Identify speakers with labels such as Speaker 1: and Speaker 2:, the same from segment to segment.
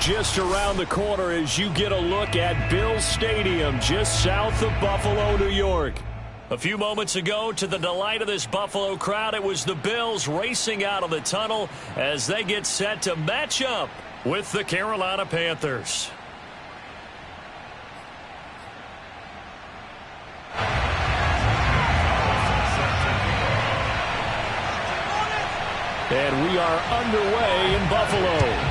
Speaker 1: just around the corner as you get a look at Bills Stadium just south of Buffalo, New York. A few moments ago, to the delight of this Buffalo crowd, it was the Bills racing out of the tunnel as they get set to match up with the Carolina Panthers. And we are underway in Buffalo.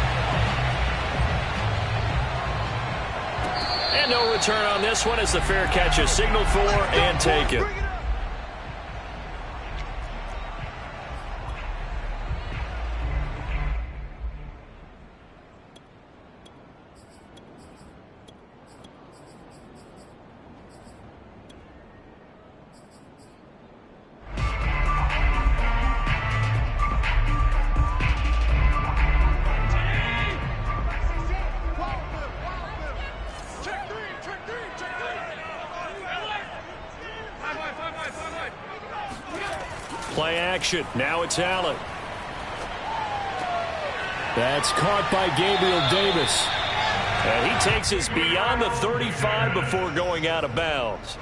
Speaker 1: And no return on this one as the fair catch is signaled for and taken. Play action. Now it's Allen. That's caught by Gabriel Davis. And he takes us beyond the 35 before going out of bounds.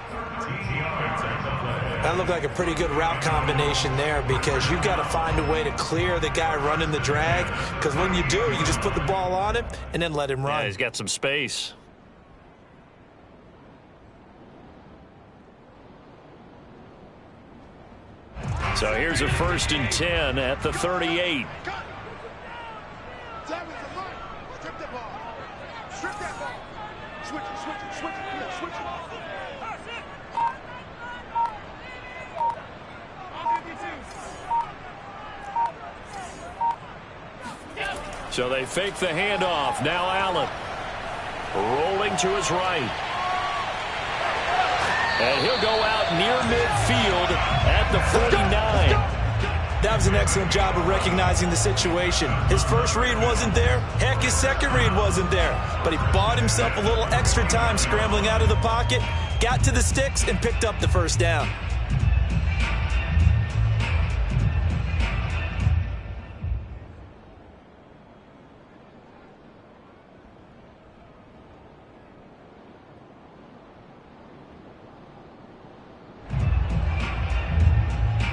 Speaker 2: That looked like a pretty good route combination there because you've got to find a way to clear the guy running the drag, because when you do, you just put the ball on him and then let him run.
Speaker 1: Yeah, he's got some space. So here's a 1st and 10 at the 38. So they fake the handoff. Now Allen rolling to his right. And he'll go out near midfield at the 49.
Speaker 2: That was an excellent job of recognizing the situation. His first read wasn't there. Heck, his second read wasn't there. But he bought himself a little extra time scrambling out of the pocket, got to the sticks, and picked up the first down.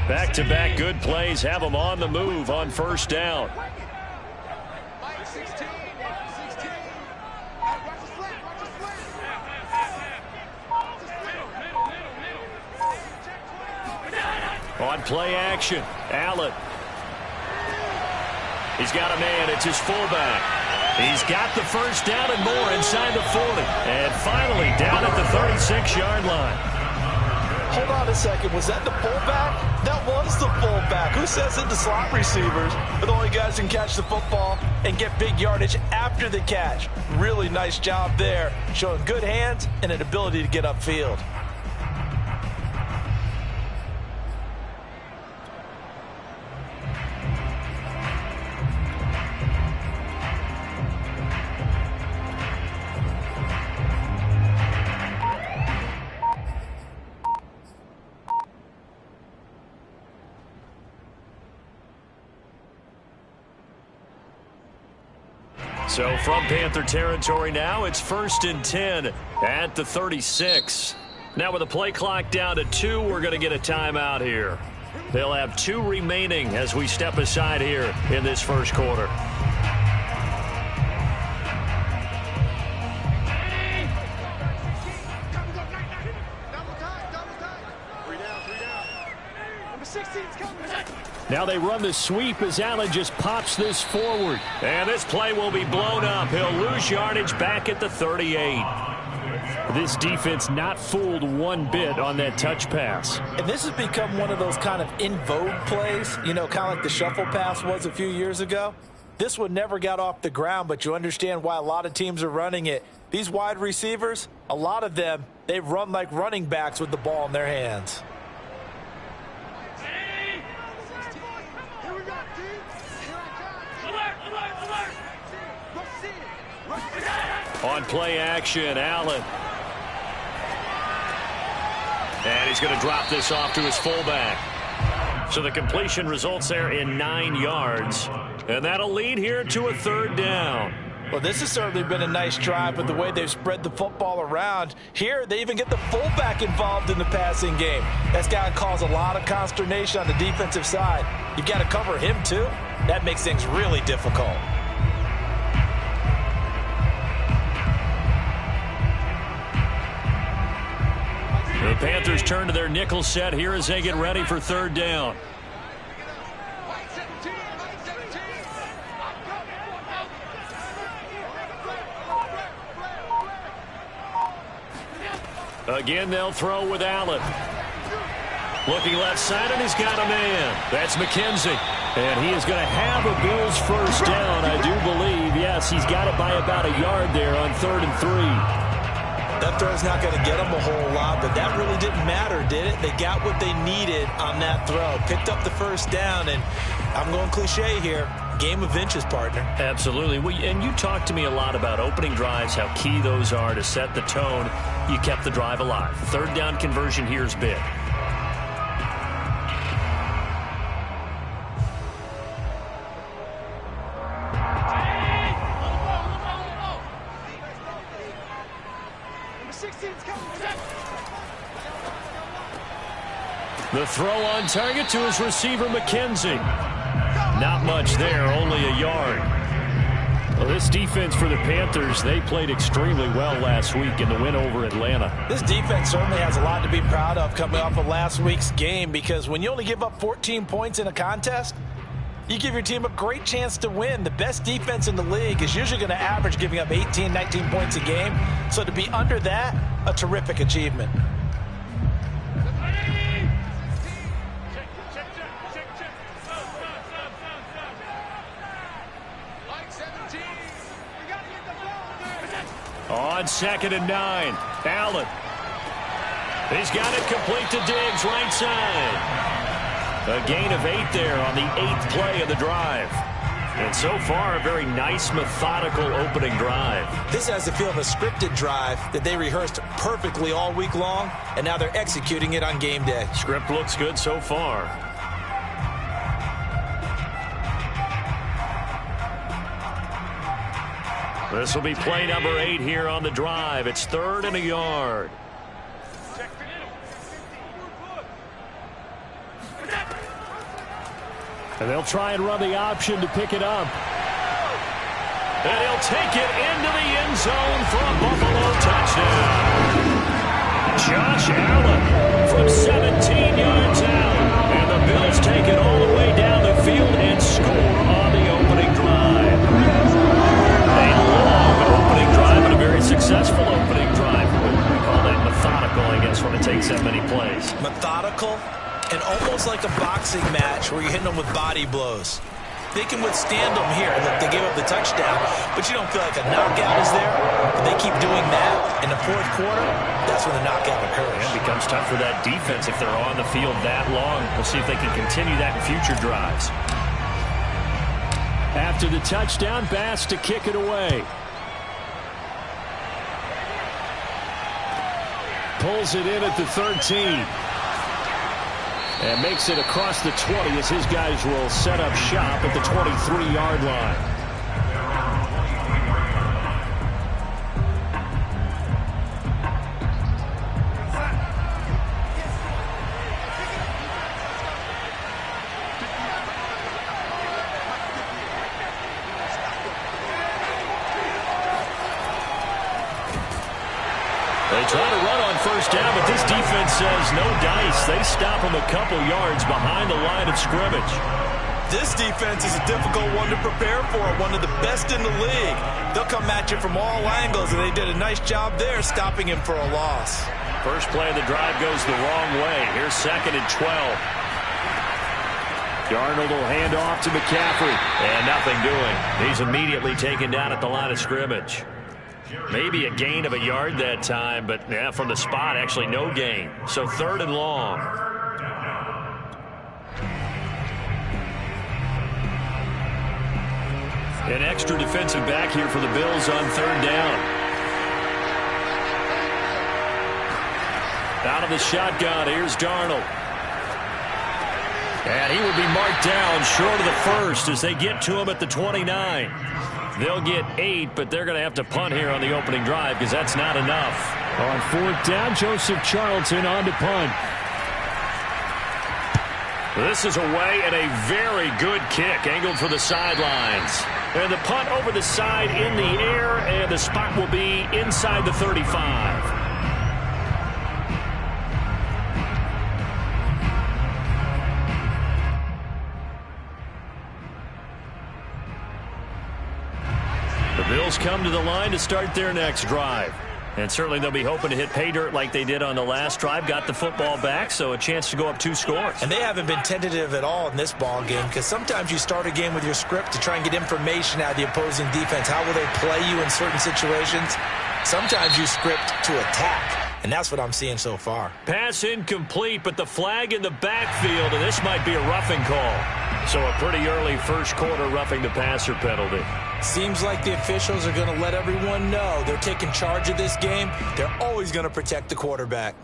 Speaker 1: Back-to-back good plays have them on the move on 1st down. On play action, Allen. He's got a man. It's his fullback. He's got the first down and more inside the 40. And finally down at the 36-yard line.
Speaker 3: Hold on a second. Was that the fullback? That was the fullback. Who says that the slot receivers are the only guys who can catch the football and get big yardage after the catch? Really nice job there, showing good hands and an ability to get upfield.
Speaker 1: So from Panther territory now, it's 1st and 10 at the 36. Now with the play clock down to 2, we're going to get a timeout here. They'll have 2 remaining as we step aside here in this first quarter. Now they run the sweep as Allen just pops this forward. And this play will be blown up. He'll lose yardage back at the 38. This defense not fooled one bit on that touch pass.
Speaker 2: And this has become one of those kind of in vogue plays, you know, kind of like the shuffle pass was a few years ago. This one never got off the ground, but you understand why a lot of teams are running it. These wide receivers, a lot of them, they run like running backs with the ball in their hands.
Speaker 1: On play action, Allen. And he's going to drop this off to his fullback. So the completion results there in 9 yards. And that'll lead here to a 3rd down.
Speaker 2: Well, this has certainly been a nice drive with the way they've spread the football around. Here, they even get the fullback involved in the passing game. That's got to cause a lot of consternation on the defensive side. You've got to cover him, too. That makes things really difficult.
Speaker 1: The Panthers turn to their nickel set here as they get ready for third down. Again, they'll throw with Allen. Looking left side, and he's got a man. That's McKenzie. And he is going to have a Bills first down, I do believe. Yes, he's got it by about a yard there on 3rd and 3.
Speaker 2: That throw's not going to get them a whole lot, but that really didn't matter, did it? They got what they needed on that throw. Picked up the first down, and I'm going cliche here. Game of inches, partner.
Speaker 1: Absolutely. And you talked to me a lot about opening drives, how key those are to set the tone. You kept the drive alive. Third down conversion here is big. The throw on target to his receiver, McKenzie. Not much there, only a yard. Well, this defense for the Panthers, they played extremely well last week in the win over Atlanta.
Speaker 2: This defense certainly has a lot to be proud of coming off of last week's game, because when you only give up 14 points in a contest, you give your team a great chance to win. The best defense in the league is usually going to average giving up 18, 19 points a game. So to be under that, a terrific achievement.
Speaker 1: On 2nd and 9, Allen. He's got it complete to Diggs, right side. A gain of 8 there on the 8th play of the drive. And so far, a very nice, methodical opening drive.
Speaker 2: This has the feel of a scripted drive that they rehearsed perfectly all week long, and now they're executing it on game day.
Speaker 1: Script looks good so far. This will be play number 8 here on the drive. It's 3rd and a yard. And they'll try and run the option to pick it up. And he'll take it into the end zone for a Buffalo touchdown. Josh Allen from 17 yards out. And the Bills take it all the way down the field and score on the opening drive. A long opening drive and a very successful opening drive. We call that methodical, I guess, when it takes that many plays.
Speaker 2: Methodical and almost like a boxing match where you're hitting them with body blows. They can withstand them here. Look, they gave up the touchdown, but you don't feel like a knockout is there. But they keep doing that in the 4th quarter. That's when the knockout occurs.
Speaker 1: Yeah, it becomes tough for that defense if they're on the field that long. We'll see if they can continue that in future drives. After the touchdown, Bass to kick it away. Pulls it in at the 13. And makes it across the 20 as his guys will set up shop at the 23-yard line. They try to run on first down, but this defense says no dice. They stop them a couple yards behind the line of scrimmage.
Speaker 2: This defense is a difficult one to prepare for, one of the best in the league. They'll come at you from all angles, and they did a nice job there stopping him for a loss.
Speaker 1: First play of the drive goes the wrong way. Here's 2nd and 12. Darnold will hand off to McCaffrey. And nothing doing. He's immediately taken down at the line of scrimmage. Maybe a gain of a yard that time, but yeah, from the spot, actually no gain. So 3rd and long. An extra defensive back here for the Bills on 3rd down. Out of the shotgun, here's Darnold. And he will be marked down short of the first as they get to him at the 29. They'll get 8, but they're going to have to punt here on the opening drive because that's not enough.
Speaker 4: On 4th down, Joseph Charlton on to punt.
Speaker 1: This is away and a very good kick, angled for the sidelines. And the punt over the side in the air, and the spot will be inside the 35. The Bills come to the line to start their next drive. And certainly they'll be hoping to hit pay dirt like they did on the last drive. Got the football back, so a chance to go up 2 scores.
Speaker 2: And they haven't been tentative at all in this ball game because sometimes you start a game with your script to try and get information out of the opposing defense. How will they play you in certain situations? Sometimes you script to attack, and that's what I'm seeing so far.
Speaker 1: Pass incomplete, but the flag in the backfield, and this might be a roughing call. So a pretty early first quarter roughing the passer penalty.
Speaker 2: Seems like the officials are going to let everyone know they're taking charge of this game. They're always going to protect the quarterback.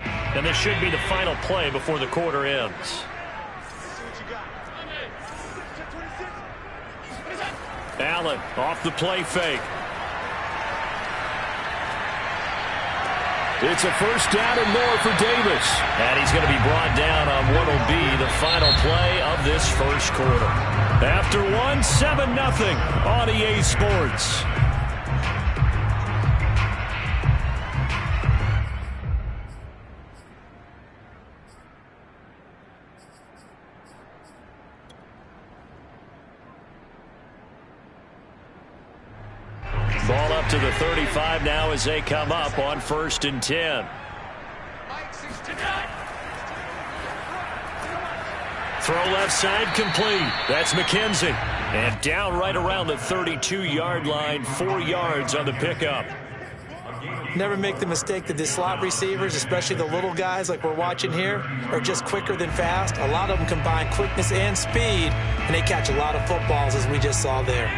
Speaker 1: And this should be the final play before the quarter ends. Allen off the play fake.
Speaker 4: It's a first down and more for Davis.
Speaker 1: And he's going to be brought down on what will be the final play of this first quarter. After 7-0 on EA Sports. Ball up to the 35 now as they come up on 1st and 10. Throw left side complete. That's McKenzie. And down right around the 32-yard line, 4 yards on the pickup.
Speaker 2: Never make the mistake that the slot receivers, especially the little guys like we're watching here, are just quicker than fast. A lot of them combine quickness and speed, and they catch a lot of footballs as we just saw there.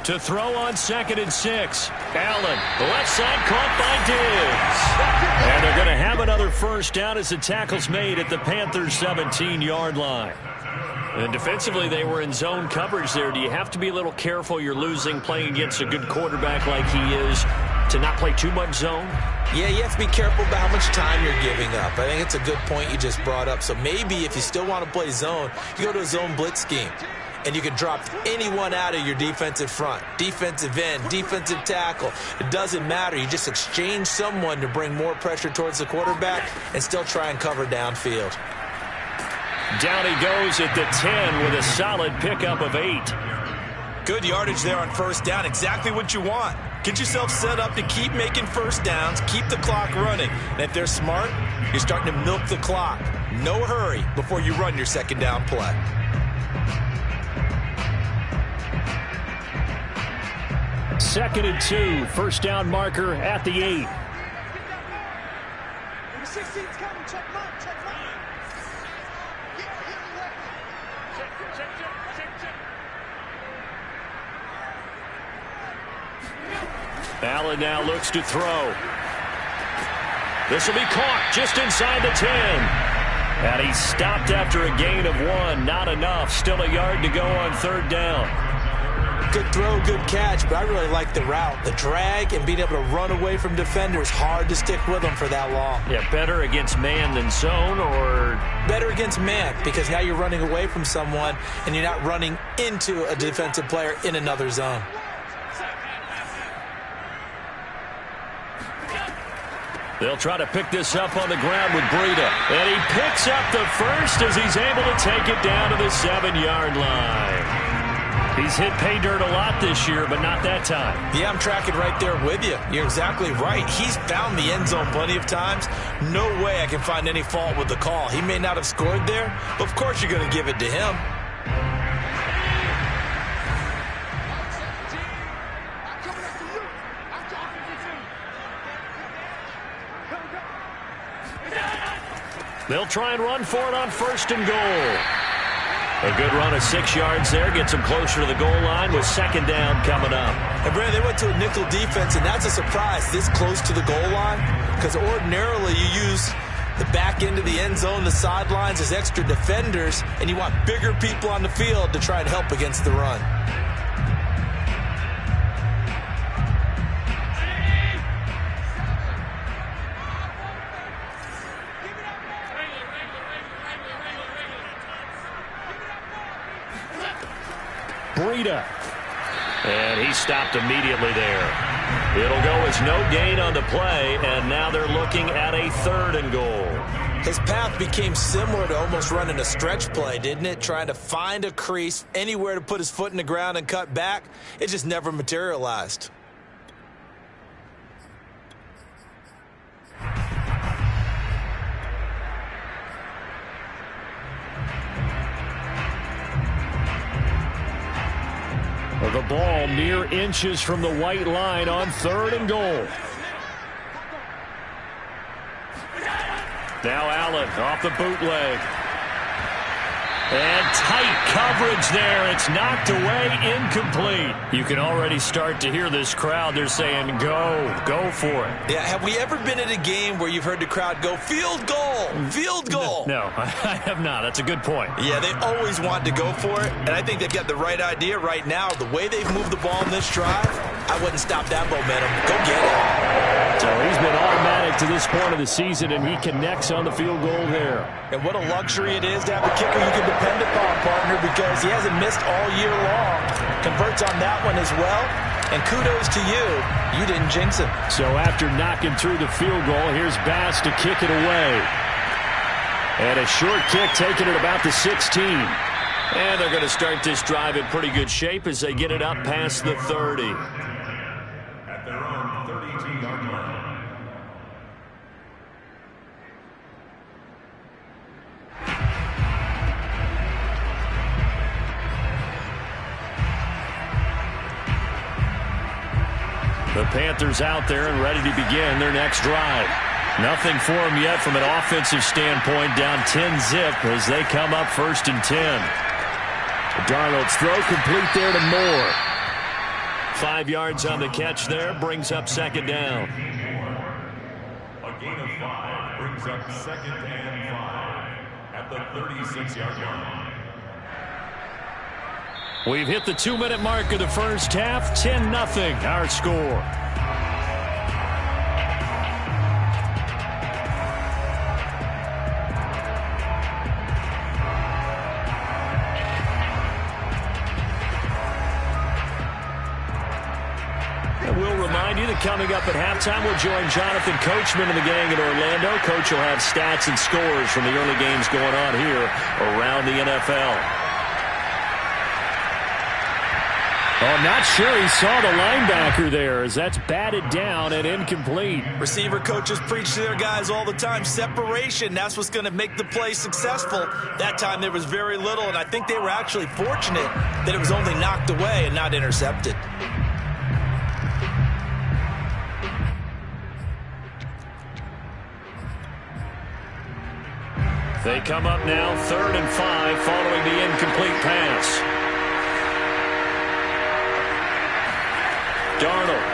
Speaker 1: To throw on 2nd and 6. Allen, the left side caught by Diggs. And they're going to have another first down as the tackle's made at the Panthers' 17-yard line. And defensively, they were in zone coverage there. Do you have to be a little careful you're losing playing against a good quarterback like he is to not play too much zone?
Speaker 2: Yeah, you have to be careful about how much time you're giving up. I think it's a good point you just brought up. So maybe if you still want to play zone, you go to a zone blitz scheme. And you can drop anyone out of your defensive front, defensive end, defensive tackle. It doesn't matter. You just exchange someone to bring more pressure towards the quarterback and still try and cover downfield.
Speaker 1: Down he goes at the 10 with a solid pickup of 8.
Speaker 2: Good yardage there on first down. Exactly what you want. Get yourself set up to keep making first downs, keep the clock running. And if they're smart, you're starting to milk the clock. No hurry before you run your second down play.
Speaker 1: Second and 2, first down marker at the 8. Allen now looks to throw. This will be caught just inside the 10. And he stopped after a gain of 1. Not enough. Still a yard to go on 3rd down.
Speaker 2: Good throw, good catch, but I really like the route. The drag and being able to run away from defenders, hard to stick with them for that long.
Speaker 1: Yeah, better against man than zone, or?
Speaker 2: Better against man, because now you're running away from someone and you're not running into a defensive player in another zone.
Speaker 1: They'll try to pick this up on the ground with Breida. And he picks up the first as he's able to take it down to the 7-yard line. He's hit pay dirt a lot this year, but not that time.
Speaker 2: Yeah, I'm tracking right there with you. You're exactly right. He's found the end zone plenty of times. No way I can find any fault with the call. He may not have scored there, but of course you're going to give it to him.
Speaker 1: They'll try and run for it on 1st and goal. A good run of 6 yards there. Gets them closer to the goal line with second down coming up.
Speaker 3: And, Brad, they went to a nickel defense, and that's a surprise this close to the goal line, because ordinarily you use the back end of the end zone, the sidelines as extra defenders, and you want bigger people on the field to try and help against the run.
Speaker 1: Breida. And he stopped immediately there. It'll go as no gain on the play, and now they're looking at a 3rd and goal.
Speaker 3: His path became similar to almost running a stretch play, didn't it? Trying to find a crease, anywhere to put his foot in the ground and cut back. It just never materialized.
Speaker 1: The ball mere inches from the white line on 3rd and goal. Now Allen off the bootleg. And tight coverage there. It's knocked away, incomplete. You can already start to hear this crowd. They're saying, go for it.
Speaker 3: Yeah, have we ever been in a game where you've heard the crowd go, field goal, field goal?
Speaker 1: No, I have not. That's a good point.
Speaker 3: Yeah, they always want to go for it, and I think they've got the right idea right now. The way they've moved the ball in this drive, I wouldn't stop that momentum. Go get it.
Speaker 1: So he's been automatic to this point of the season, and he connects on the field goal there.
Speaker 3: And what a luxury it is to have a kicker you can depend upon, partner, because he hasn't missed all year long. Converts on that one as well. And kudos to you. You didn't jinx him.
Speaker 1: So after knocking through the field goal, here's Bass to kick it away. And a short kick taken at about the 16. And they're going to start this drive in pretty good shape as they get it up past the 30.
Speaker 5: At their own 32-yard line.
Speaker 1: The Panthers out there and ready to begin their next drive. Nothing for them yet from an offensive standpoint, down 10-zip as they come up 1st and 10. Darnold's throw complete there to Moore. 5 yards on the catch there, brings up 2nd down.
Speaker 5: A gain of 5 brings up 2nd and 5 at the 36-yard line.
Speaker 1: We've hit the 2-minute mark of the first half. 10-0 our score. And we'll remind you that coming up at halftime, we'll join Jonathan Coachman and the gang in Orlando. Coach will have stats and scores from the early games going on here around the NFL. Oh, not sure he saw the linebacker there as that's batted down and incomplete.
Speaker 3: Receiver coaches preach to their guys all the time. Separation, that's what's going to make the play successful. That time there was very little, and I think they were actually fortunate that it was only knocked away and not intercepted.
Speaker 1: They come up now 3rd and 5 following the incomplete pass. Darnold.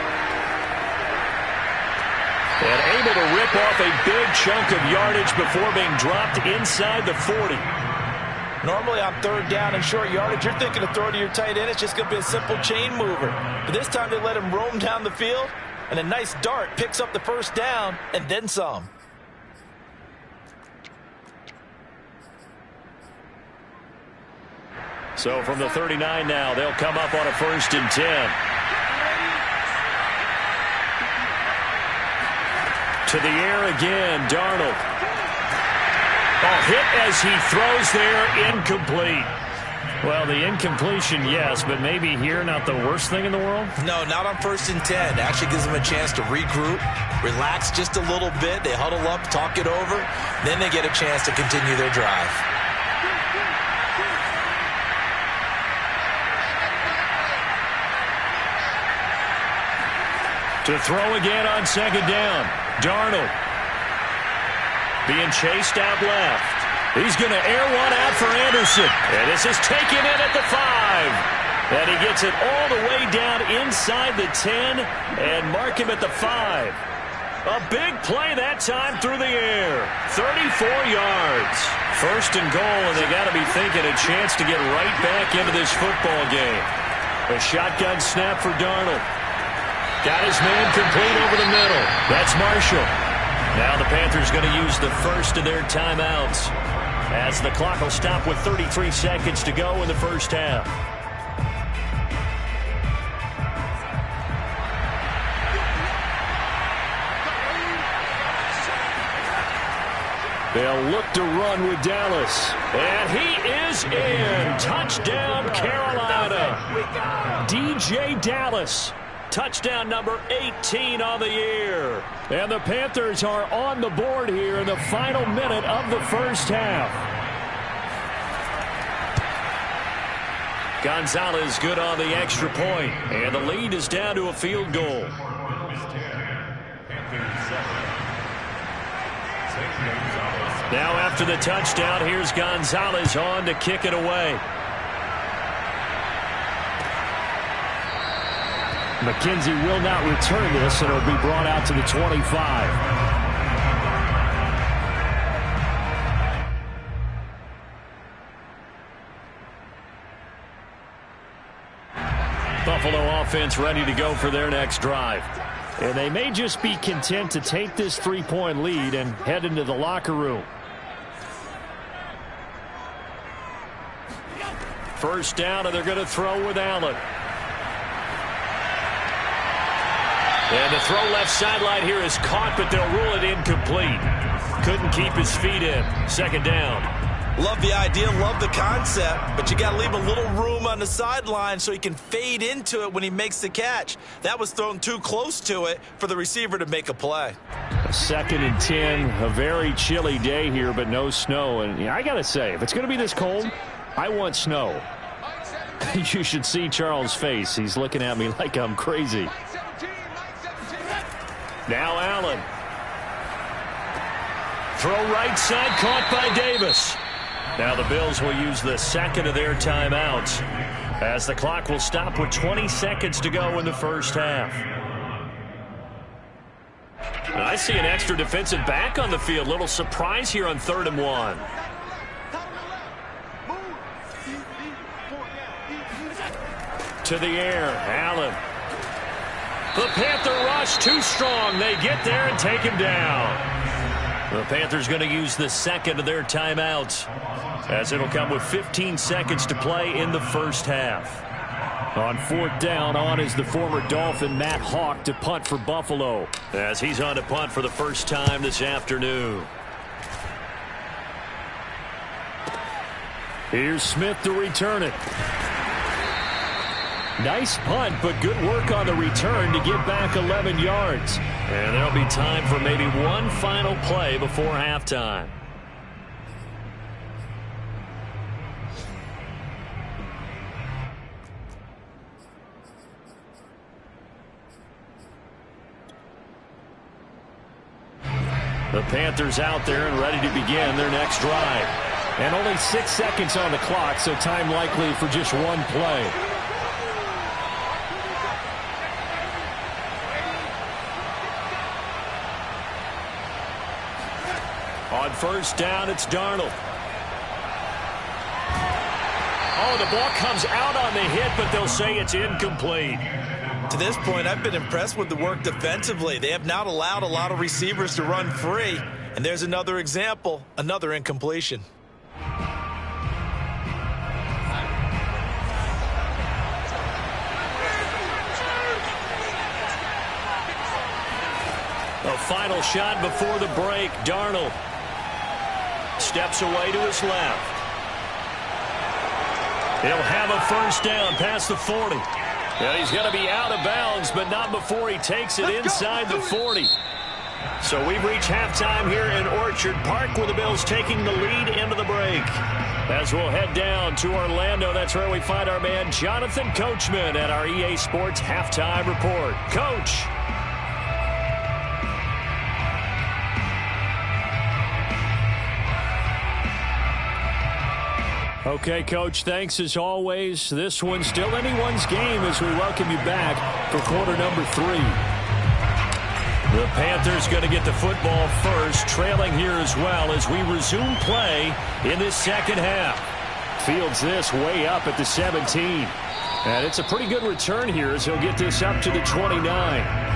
Speaker 1: And able to rip off a big chunk of yardage before being dropped inside the 40.
Speaker 3: Normally on 3rd down and short yardage, you're thinking of throw to your tight end. It's just going to be a simple chain mover. But this time they let him roam down the field, and a nice dart picks up the 1st down and then some.
Speaker 1: So from the 39 now, they'll come up on a 1st and 10. To the air again, Darnold. A hit as he throws there, incomplete. Well, the incompletion, yes, but maybe here not the worst thing in the world?
Speaker 3: No, not on 1st and 10. Actually gives them a chance to regroup, relax just a little bit. They huddle up, talk it over. Then they get a chance to continue their drive.
Speaker 1: To throw again on 2nd down. Darnold being chased out left. He's going to air one out for Anderson. And this is taken in at the 5. And he gets it all the way down inside the 10 and mark him at the 5. A big play that time through the air. 34 yards. First and goal, and they got to be thinking a chance to get right back into this football game. A shotgun snap for Darnold. Got his man complete over the middle. That's Marshall. Now the Panthers going to use the first of their timeouts, as the clock will stop with 33 seconds to go in the first half.
Speaker 4: They'll look to run with Dallas.
Speaker 1: And he is in. Touchdown, Carolina. DJ Dallas. Touchdown number 18 on the year.
Speaker 4: And the Panthers are on the board here in the final minute of the first half.
Speaker 1: Gonzalez good on the extra point. And the lead is down to a field goal. Now after the touchdown, here's Gonzalez on to kick it away.
Speaker 4: McKenzie will not return this, and it'll be brought out to the 25.
Speaker 1: Buffalo offense ready to go for their next drive.
Speaker 4: And they may just be content to take this 3-point lead and head into the locker room.
Speaker 1: First down, and they're going to throw with Allen. And the throw left sideline here is caught, but they'll rule it incomplete. Couldn't keep his feet in. Second down.
Speaker 3: Love the idea, love the concept, but you got to leave a little room on the sideline so he can fade into it when he makes the catch. That was thrown too close to it for the receiver to make a play.
Speaker 4: 2nd and 10, a very chilly day here, but no snow. And I got to say, if it's going to be this cold, I want snow. You should see Charles' face. He's looking at me like I'm crazy.
Speaker 1: Now Allen. Throw right side, caught by Davis. Now the Bills will use the second of their timeouts, as the clock will stop with 20 seconds to go in the first half. And I see an extra defensive back on the field. Little surprise here on 3rd and 1. To the air, Allen. The Panther rush too strong. They get there and take him down. The Panthers going to use the second of their timeouts, as it'll come with 15 seconds to play in the first half.
Speaker 4: On 4th down, on is the former Dolphin Matt Hawk to punt for Buffalo,
Speaker 1: as he's on to punt for the first time this afternoon.
Speaker 4: Here's Smith to return it. Nice punt, but good work on the return to get back 11 yards.
Speaker 1: And there'll be time for maybe one final play before halftime. The Panthers out there and ready to begin their next drive.
Speaker 4: And only 6 seconds on the clock, so time likely for just one play.
Speaker 1: On first down, it's Darnold. Oh, the ball comes out on the hit, but they'll say it's incomplete.
Speaker 3: To this point, I've been impressed with the work defensively. They have not allowed a lot of receivers to run free. And there's another example, another incompletion.
Speaker 1: A final shot before the break. Darnold steps away to his left. He'll have a first down past the 40. And he's going to be out of bounds, but not before he takes it inside the 40. So we've reached halftime here in Orchard Park, with the Bills taking the lead into the break. As we'll head down to Orlando, that's where we find our man Jonathan Coachman at our EA Sports Halftime Report. Coach. Okay, Coach, thanks as always. This one's still anyone's game as we welcome you back for quarter number 3. The Panthers going to get the football first, trailing here as well as we resume play in this second half. Fields this way up at the 17. And it's a pretty good return here as he'll get this up to the 29.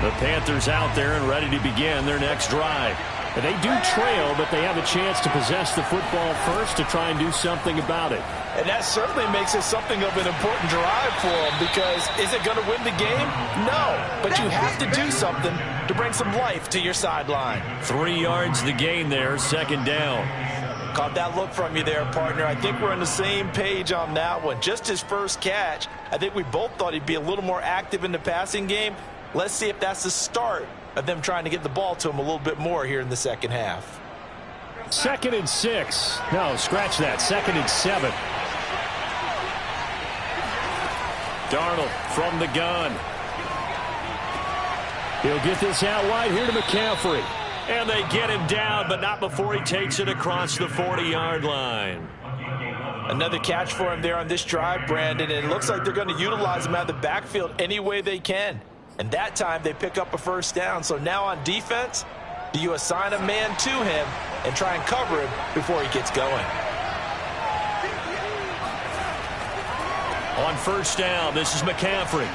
Speaker 1: The Panthers out there and ready to begin their next drive. And they do trail, but they have a chance to possess the football first to try and do something about it.
Speaker 3: And that certainly makes it something of an important drive for them, because is it going to win the game? No, but you have to do something to bring some life to your sideline.
Speaker 1: 3 yards the gain there, second down.
Speaker 3: Caught that look from you there, partner. I think we're on the same page on that one. Just his first catch, I think we both thought he'd be a little more active in the passing game. Let's see if that's the start of them trying to get the ball to him a little bit more here in the second half.
Speaker 1: 2nd and 6. No, scratch that. 2nd and 7. Darnold from the gun. He'll get this out wide here to McCaffrey. And they get him down, but not before he takes it across the 40-yard line.
Speaker 3: Another catch for him there on this drive, Brandon, and it looks like they're going to utilize him out of the backfield any way they can. And that time they pick up a first down. So now on defense, do you assign a man to him and try and cover him before he gets going?
Speaker 1: On first down, this is McCaffrey.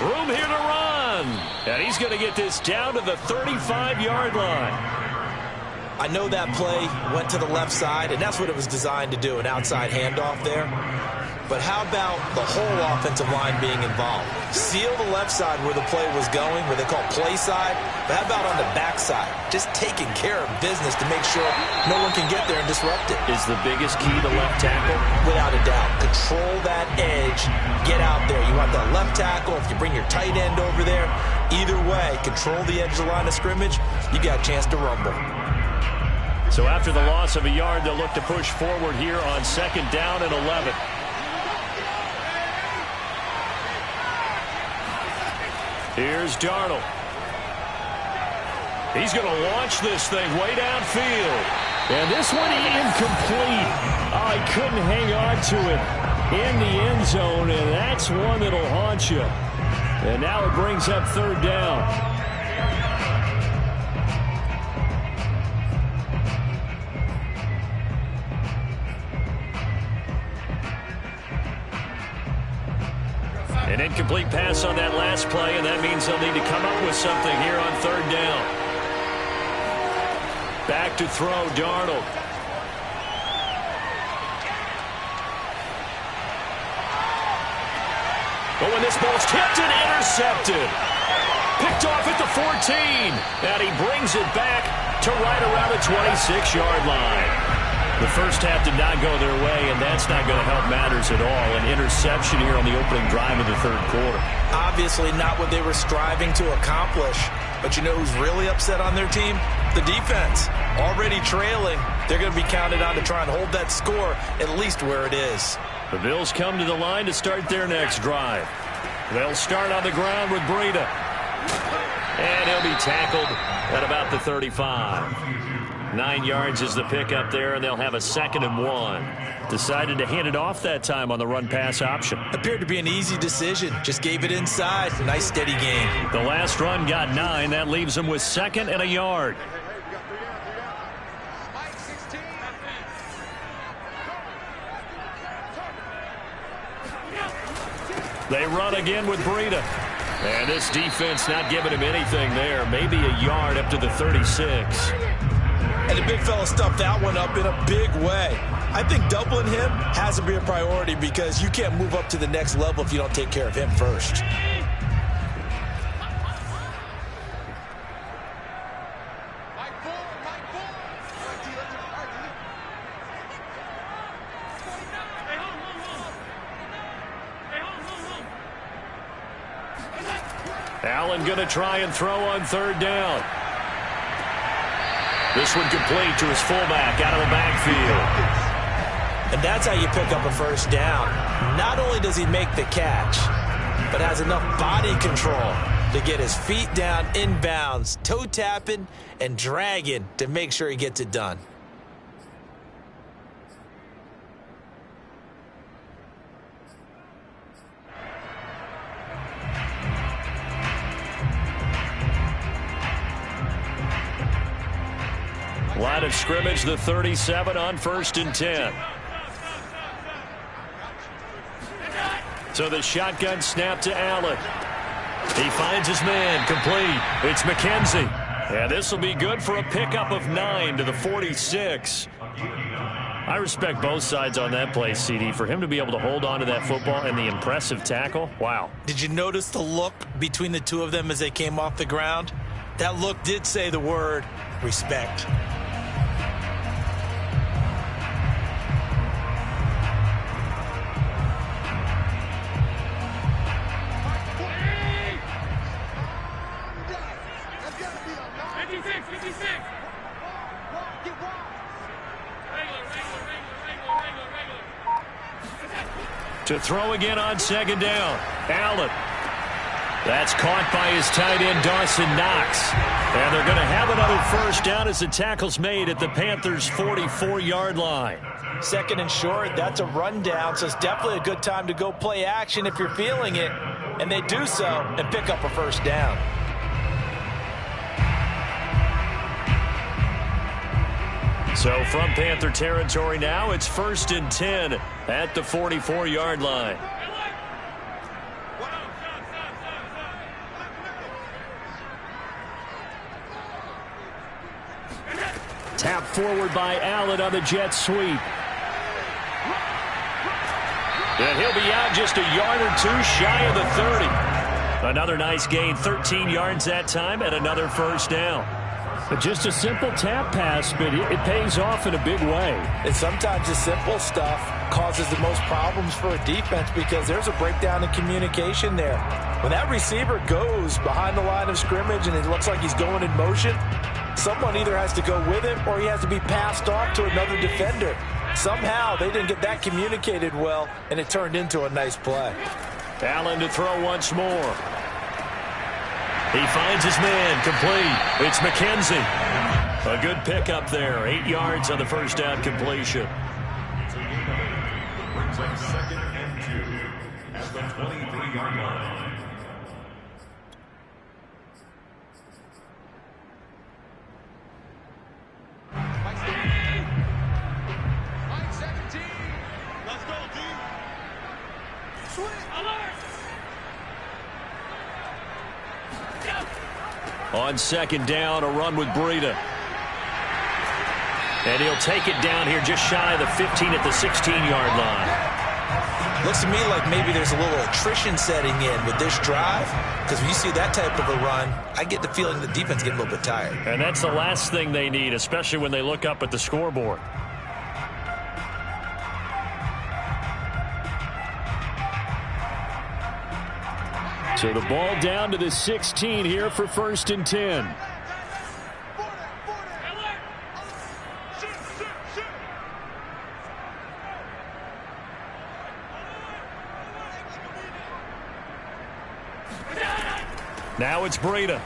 Speaker 1: Room here to run. And he's going to get this down to the 35-yard line.
Speaker 3: I know that play went to the left side, and that's what it was designed to do, an outside handoff there. But how about the whole offensive line being involved? Seal the left side where the play was going, where they call play side. But how about on the back side? Just taking care of business to make sure no one can get there and disrupt it.
Speaker 1: Is the biggest key to left tackle?
Speaker 3: Without a doubt. Control that edge. Get out there. You want that left tackle. If you bring your tight end over there, either way, control the edge of the line of scrimmage, you got a chance to rumble.
Speaker 1: So after the loss of a yard, they'll look to push forward here on 2nd down and 11. Here's Darnold. He's going to launch this thing way downfield. And this one incomplete. Oh, he couldn't hang on to it in the end zone, and that's one that'll haunt you. And now it brings up 3rd down. An incomplete pass on that last play, and that means they'll need to come up with something here on 3rd down. Back to throw, Darnold. But when this ball's tipped and intercepted. Picked off at the 14. And he brings it back to right around the 26-yard line. The first half did not go their way, and that's not going to help matters at all. An interception here on the opening drive of the 3rd quarter.
Speaker 3: Obviously not what they were striving to accomplish. But you know who's really upset on their team? The defense. Already trailing. They're going to be counted on to try and hold that score at least where it is.
Speaker 1: The Bills come to the line to start their next drive. They'll start on the ground with Breida. And he'll be tackled at about the 35. 9 yards is the pickup there, and they'll have a 2nd and 1. Decided to hand it off that time on the run-pass option.
Speaker 3: Appeared to be an easy decision. Just gave it inside. Nice, steady gain.
Speaker 1: The last run got 9. That leaves them with 2nd and a yard. They run again with Breida. And this defense not giving him anything there. Maybe a yard up to the 36.
Speaker 3: And the big fella stuffed that one up in a big way. I think doubling him has to be a priority because you can't move up to the next level if you don't take care of him first.
Speaker 1: Allen going to try and throw on 3rd down. This one complete to his fullback out of the backfield.
Speaker 2: And that's how you pick up a first down. Not only does he make the catch, but has enough body control to get his feet down inbounds, toe tapping and dragging to make sure he gets it done.
Speaker 1: Line of scrimmage, the 37 on 1st and 10. So the shotgun snap to Allen. He finds his man, complete. It's McKenzie. And this will be good for a pickup of 9 to the 46.
Speaker 4: I respect both sides on that play, CD. For him to be able to hold on to that football and the impressive tackle, wow.
Speaker 2: Did you notice the look between the two of them as they came off the ground? That look did say the word respect.
Speaker 1: To throw again on 2nd down. Allen. That's caught by his tight end, Dawson Knox. And they're going to have another first down as the tackle's made at the Panthers' 44-yard line.
Speaker 2: 2nd and short, that's a rundown, so it's definitely a good time to go play action if you're feeling it. And they do so and pick up a first down.
Speaker 1: So from Panther territory now, it's 1st and 10 at the 44-yard line. Tap forward by Allen on the jet sweep. And he'll be out just a yard or two shy of the 30. Another nice gain, 13 yards that time, and another first down.
Speaker 4: Just a simple tap pass, but it pays off in a big way.
Speaker 2: And sometimes the simple stuff causes the most problems for a defense because there's a breakdown in communication there. When that receiver goes behind the line of scrimmage and it looks like he's going in motion, someone either has to go with him or he has to be passed off to another defender. Somehow they didn't get that communicated well, and it turned into a nice play.
Speaker 1: Allen to throw once more. He finds his man, complete. It's McKenzie. A good pickup there. 8 yards on the first down completion.
Speaker 5: Brings up 2nd and 2 at the 23-yard line.
Speaker 6: Let's go, D. Swing.
Speaker 1: On 2nd down, a run with Breida. And he'll take it down here just shy of the 15 at the 16-yard line.
Speaker 2: Looks to me like maybe there's a little attrition setting in with this drive, because when you see that type of a run, I get the feeling the defense getting a little bit tired.
Speaker 1: And that's the last thing they need, especially when they look up at the scoreboard. So the ball down to the 16 here for 1st and 10. Now it's Breida.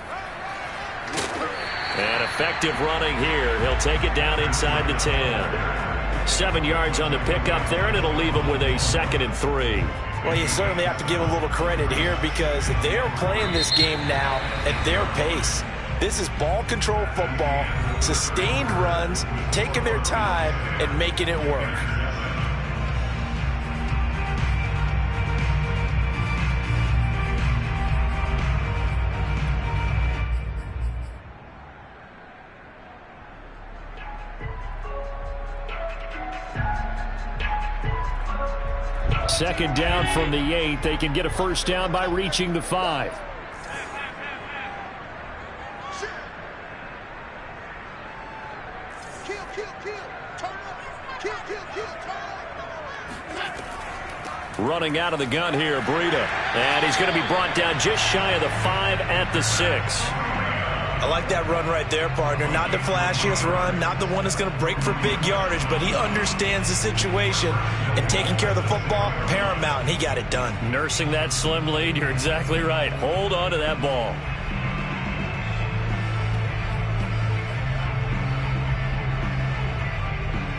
Speaker 1: And effective running here. He'll take it down inside the 10. 7 yards on the pickup there, and it'll leave him with a 2nd and 3.
Speaker 2: Well, you certainly have to give a little credit here because they're playing this game now at their pace. This is ball control football, sustained runs, taking their time, and making it work.
Speaker 1: Second down from the 8. They can get a first down by reaching the 5. Running out of the gun here, Breida. And he's going to be brought down just shy of the 5 at the 6.
Speaker 2: I like that run right there, partner. Not the flashiest run, not the one that's going to break for big yardage, but he understands the situation, and taking care of the football, paramount, and he got it done.
Speaker 1: Nursing that slim lead, you're exactly right. Hold on to that ball.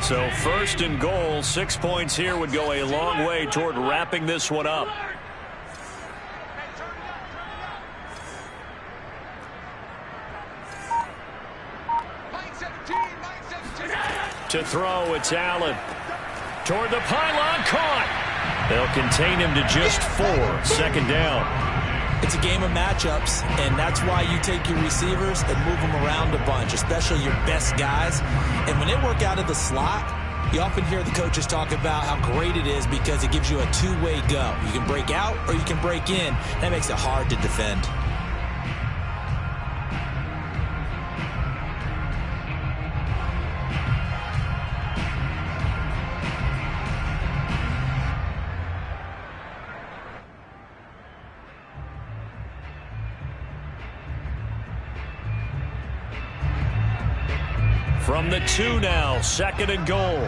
Speaker 1: So first and goal, 6 points here would go a long way toward wrapping this one up. To throw, it's Allen. Toward the pylon, caught. They'll contain him to just 4. Second down.
Speaker 2: It's a game of matchups, and that's why you take your receivers and move them around a bunch, especially your best guys. And when they work out of the slot, you often hear the coaches talk about how great it is because it gives you a two-way go. You can break out or you can break in. That makes it hard to defend.
Speaker 1: From the 2 now, second and goal.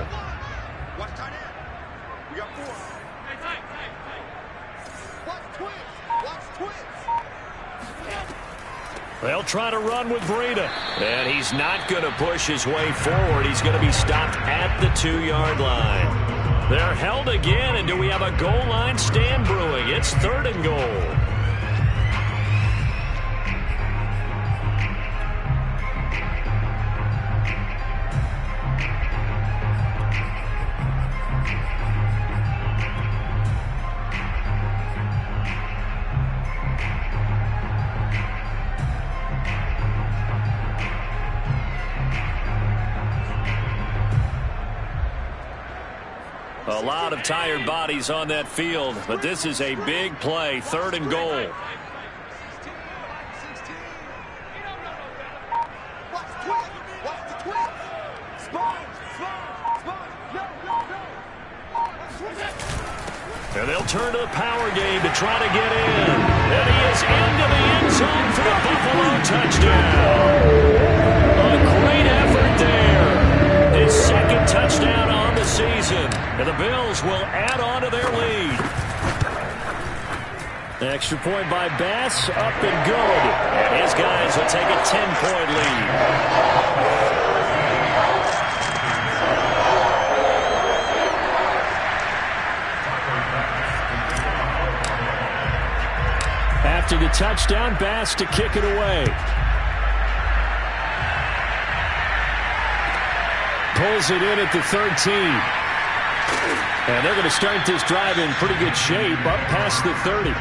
Speaker 6: Watch tight end. We got 4. Watch twins.
Speaker 1: They'll try to run with Breida. And he's not going to push his way forward. He's going to be stopped at the 2-yard line. They're held again, and do we have a goal line stand brewing? It's third and goal. A lot of tired bodies on that field, but this is a big play, third and goal. And they'll turn to the power game to try to get in. And he is into the end zone for the Buffalo touchdown. A great effort there. His second touchdown on the season. And the Bills will add on to their lead. The extra point by Bass, up and good. And his guys will take a 10-point lead. After the touchdown, Bass to kick it away. Pulls it in at the 13. And they're going to start this drive in pretty good shape, up past the 30.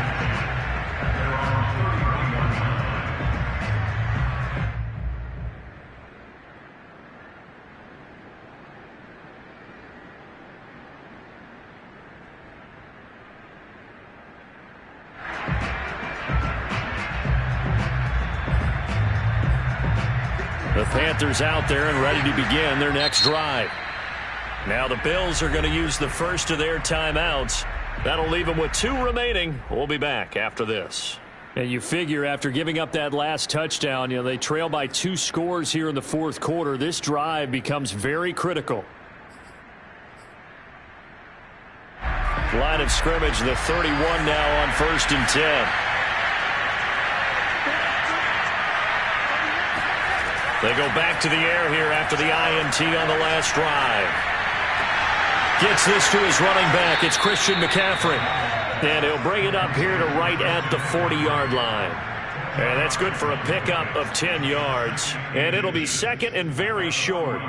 Speaker 1: The Panthers out there and ready to begin their next drive. Now the Bills are going to use the first of their timeouts. That'll leave them with 2 remaining. We'll be back after this. And you figure after giving up that last touchdown, they trail by 2 scores here in the fourth quarter. This drive becomes very critical. Line of scrimmage, the 31 now on 1st and 10. They go back to the air here after the INT on the last drive. Gets this to his running back. It's Christian McCaffrey. And he'll bring it up here to right at the 40-yard line. And that's good for a pickup of 10 yards. And it'll be second and very short.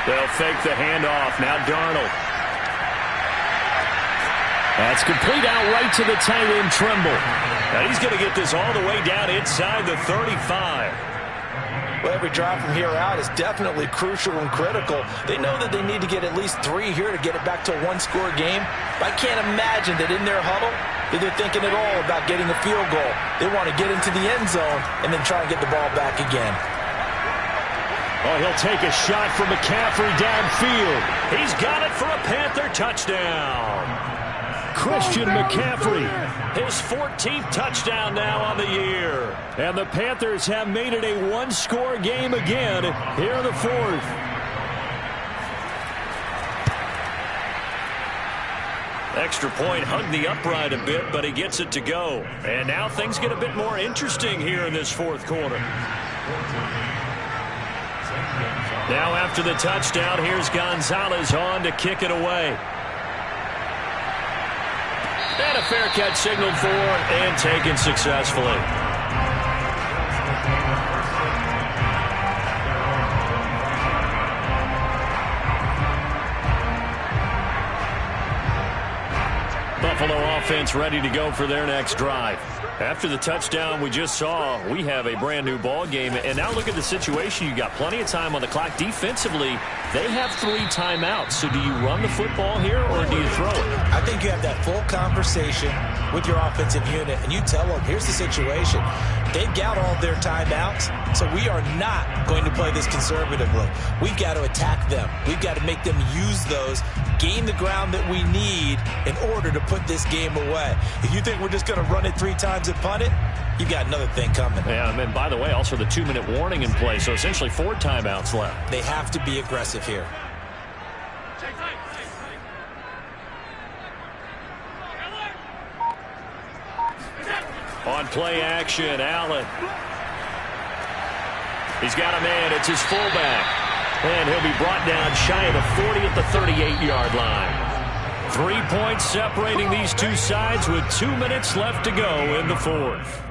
Speaker 1: They'll fake the handoff. Now Darnold. That's complete out right to the tight end, Trimble. Now he's going to get this all the way down inside the 35.
Speaker 2: Well, every drive from here out is definitely crucial and critical. They know that they need to get at least 3 here to get it back to a one-score game. But I can't imagine that in their huddle that they're thinking at all about getting a field goal. They want to get into the end zone and then try and get the ball back again.
Speaker 1: Oh, he'll take a shot from McCaffrey downfield. He's got it for a Panther touchdown. Christian McCaffrey, his 14th touchdown now on the year. And the Panthers have made it a one-score game again here in the fourth. Extra point hugged the upright a bit, but he gets it to go. And now things get a bit more interesting here in this fourth quarter. Now after the touchdown, here's Gonzalez on to kick it away. And a fair catch signaled for and taken successfully. Buffalo offense ready to go for their next drive. After the touchdown we just saw, we have a brand new ball game. And now look at the situation. You got plenty of time on the clock. Defensively, they have 3 timeouts. So do you run the football here or do you throw it?
Speaker 2: I think you have that full conversation with your offensive unit, and you tell them, here's the situation. They've got all their timeouts, so we are not going to play this conservatively. We've got to attack them. We've got to make them use those, gain the ground that we need in order to put this game away. If you think we're just going to run it 3 times and punt it, you've got another thing coming.
Speaker 1: Yeah, and by the way, also the 2-minute warning in play, so essentially 4 timeouts left.
Speaker 2: They have to be aggressive here.
Speaker 1: On play action, Allen. He's got a man. It's his fullback. And he'll be brought down shy of the 40 at the 38-yard line. 3 points separating these two sides with 2 minutes left to go in the fourth.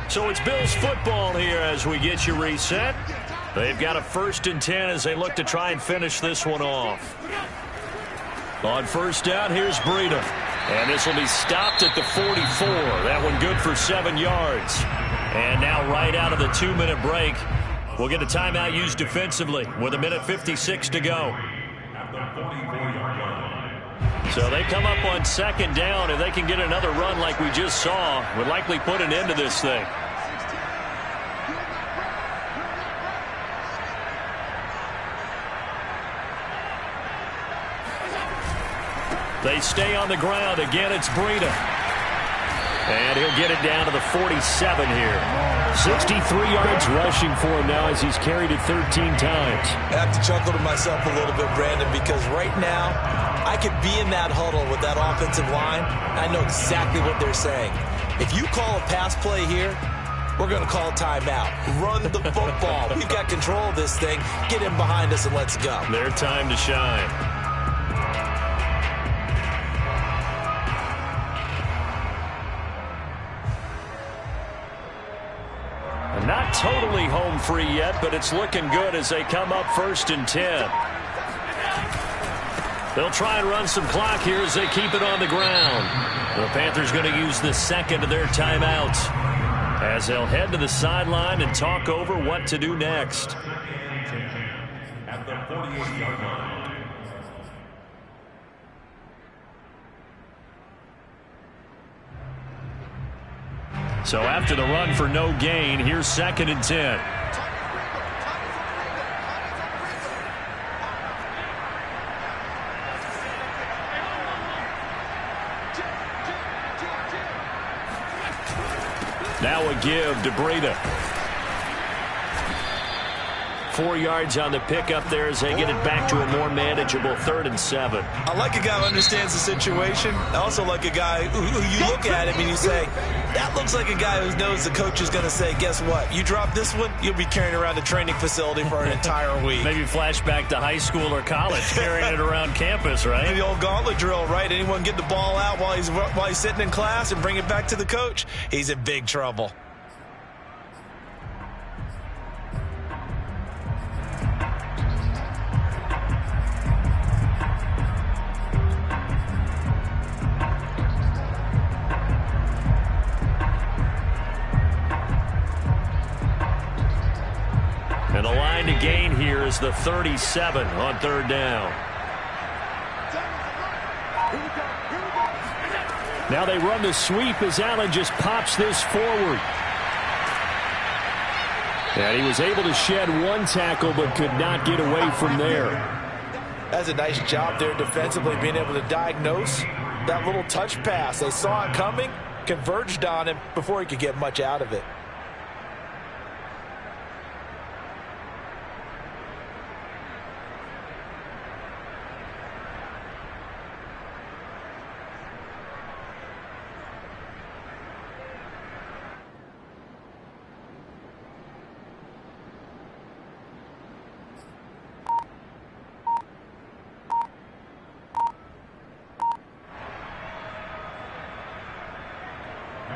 Speaker 1: So it's Bills football here as we get you reset. They've got a 1st and 10 as they look to try and finish this one off. On first down, here's Breida. And this will be stopped at the 44. That one good for 7 yards. And now right out of the 2-minute break, we'll get a timeout used defensively with 1:56 to go. So they come up on 2nd down. If they can get another run like we just saw, would likely put an end to this thing. They stay on the ground. Again, it's Breida. And he'll get it down to the 47 here. 63 yards rushing for him now as he's carried it 13 times.
Speaker 2: I have to chuckle to myself a little bit, Brandon, because right now I could be in that huddle with that offensive line. I know exactly what they're saying. If you call a pass play here, we're going to call timeout. Run the football. We've got control of this thing. Get in behind us and let's go.
Speaker 1: Their time to shine. Not totally home free yet, but it's looking good as they come up 1st and 10. They'll try and run some clock here as they keep it on the ground. The Panthers going to use the 2nd of their timeouts as they'll head to the sideline and talk over what to do next.
Speaker 5: At the 48-yard line.
Speaker 1: So after the run for no gain, here's 2nd and 10. Now a give to Breida. 4 yards on the pickup there as they get it back to a more manageable 3rd and 7.
Speaker 2: I like a guy who understands the situation. I also like a guy who you look at him and you say, that looks like a guy who knows the coach is going to say, guess what? You drop this one, you'll be carrying around a training facility for an entire week.
Speaker 1: Maybe flashback to high school or college, carrying it around campus, right?
Speaker 2: The old gauntlet drill, right? Anyone get the ball out while he's sitting in class and bring it back to the coach? He's in big trouble. And the line to gain here is the 37 on 3rd down.
Speaker 1: Now they run the sweep as Allen just pops this forward. And he was able to shed one tackle but could not get away from there.
Speaker 2: That's a nice job there defensively, being able to diagnose that little touch pass. They saw it coming, converged on him before he could get much out of it.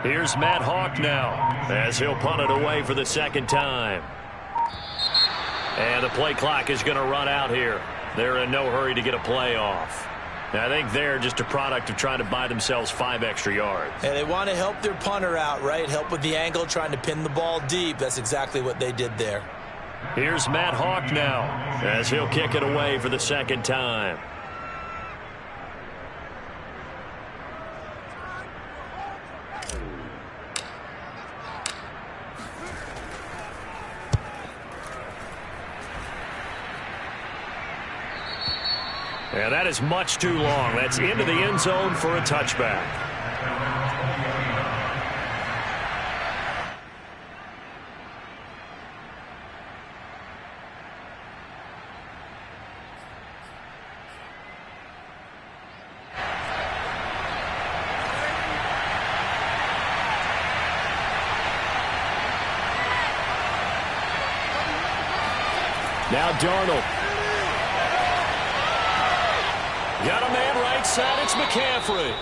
Speaker 1: Here's Matt Hawk now as he'll punt it away for the second time. And the play clock is going to run out here. They're in no hurry to get a play off. I think they're just a product of trying to buy themselves 5 extra yards.
Speaker 2: And they want to help their punter out, right? Help with the angle, trying to pin the ball deep. That's exactly what they did there.
Speaker 1: Here's Matt Hawk now as he'll kick it away for the second time. And that is much too long. That's into the end zone for a touchback. Now Darnold. Got a man right side. It's McCaffrey.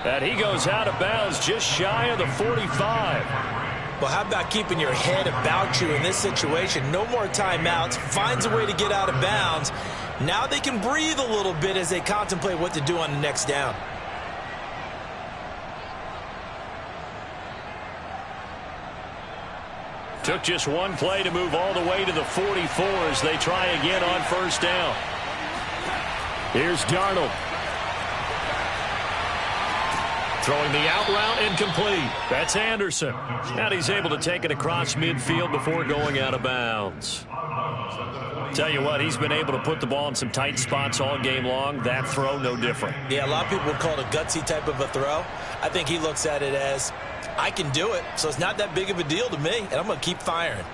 Speaker 1: And he goes out of bounds just shy of the 45.
Speaker 2: Well, how about keeping your head about you in this situation? No more timeouts. Finds a way to get out of bounds. Now they can breathe a little bit as they contemplate what to do on the next down.
Speaker 1: Took just one play to move all the way to the 44 as they try again on first down. Here's Darnold. Throwing the out route incomplete. That's Anderson. And he's able to take it across midfield before going out of bounds. Tell you what, he's been able to put the ball in some tight spots all game long. That throw, no different.
Speaker 2: Yeah, a lot of people would call it a gutsy type of a throw. I think he looks at it as, I can do it, so it's not that big of a deal to me, and I'm going to keep firing.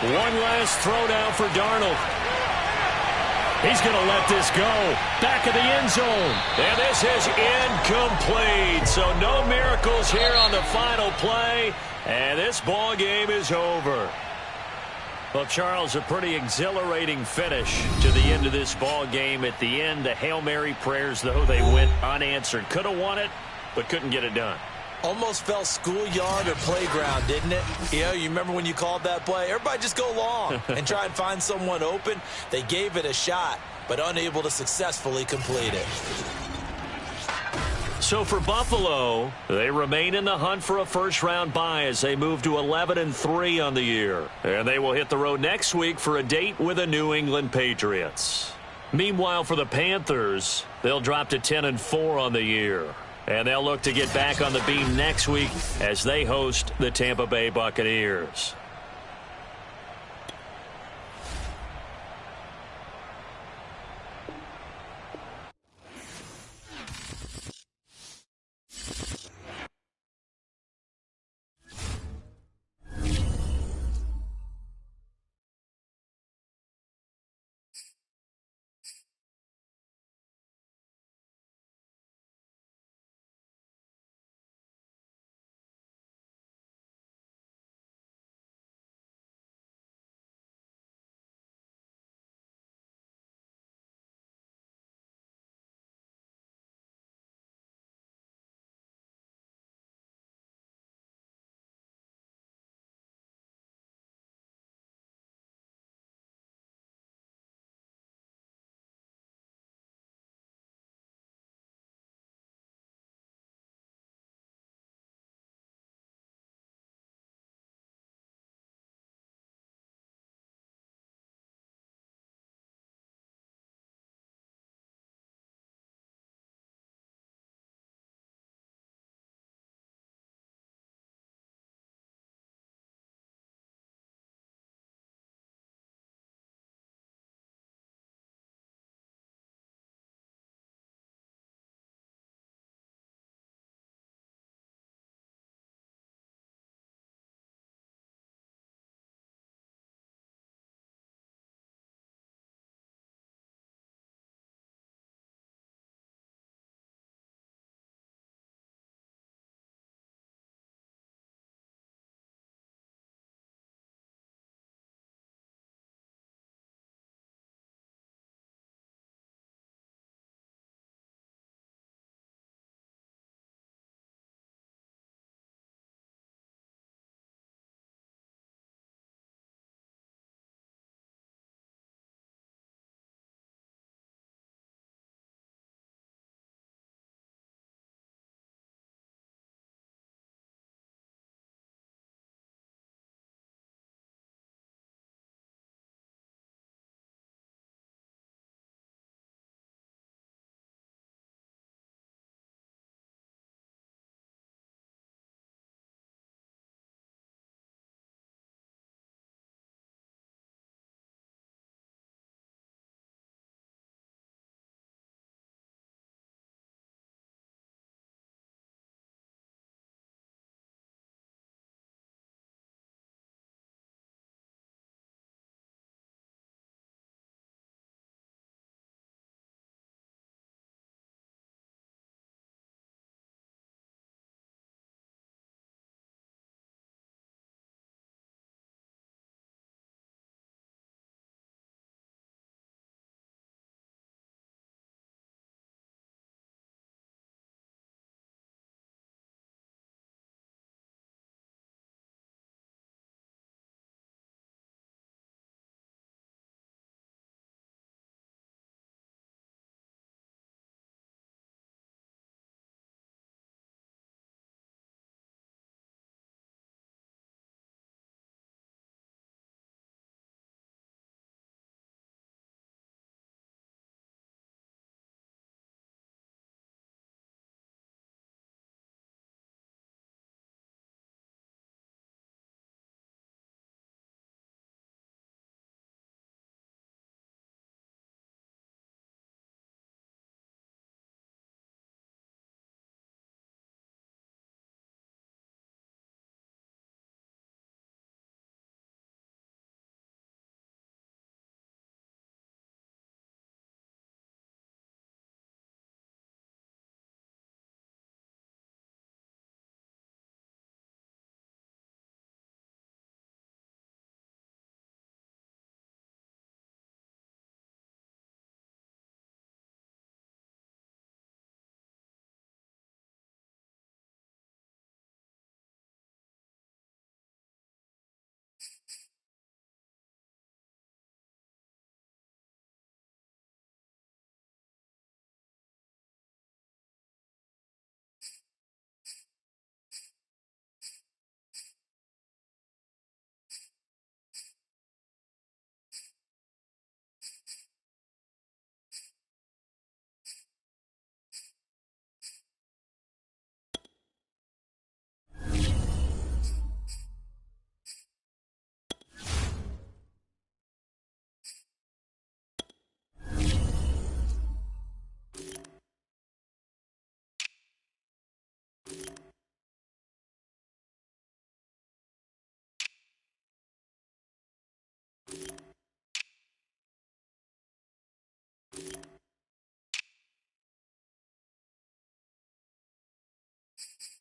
Speaker 1: One last throw down for Darnold. He's going to let this go. Back of the end zone. And this is incomplete. So no miracles here on the final play. And this ball game is over. Well, Charles, a pretty exhilarating finish to the end of this ball game. At the end, the Hail Mary prayers, though, they went unanswered. Could have won it, but couldn't get it done.
Speaker 2: Almost felt schoolyard or playground, didn't it? You know, you remember when you called that play? Everybody just go long and try and find someone open. They gave it a shot, but unable to successfully complete it.
Speaker 1: So for Buffalo, they remain in the hunt for a first-round bye as they move to 11-3 on the year. And they will hit the road next week for a date with the New England Patriots. Meanwhile, for the Panthers, they'll drop to 10-4 on the year. And they'll look to get back on the beam next week as they host the Tampa Bay Buccaneers.
Speaker 5: Thank you.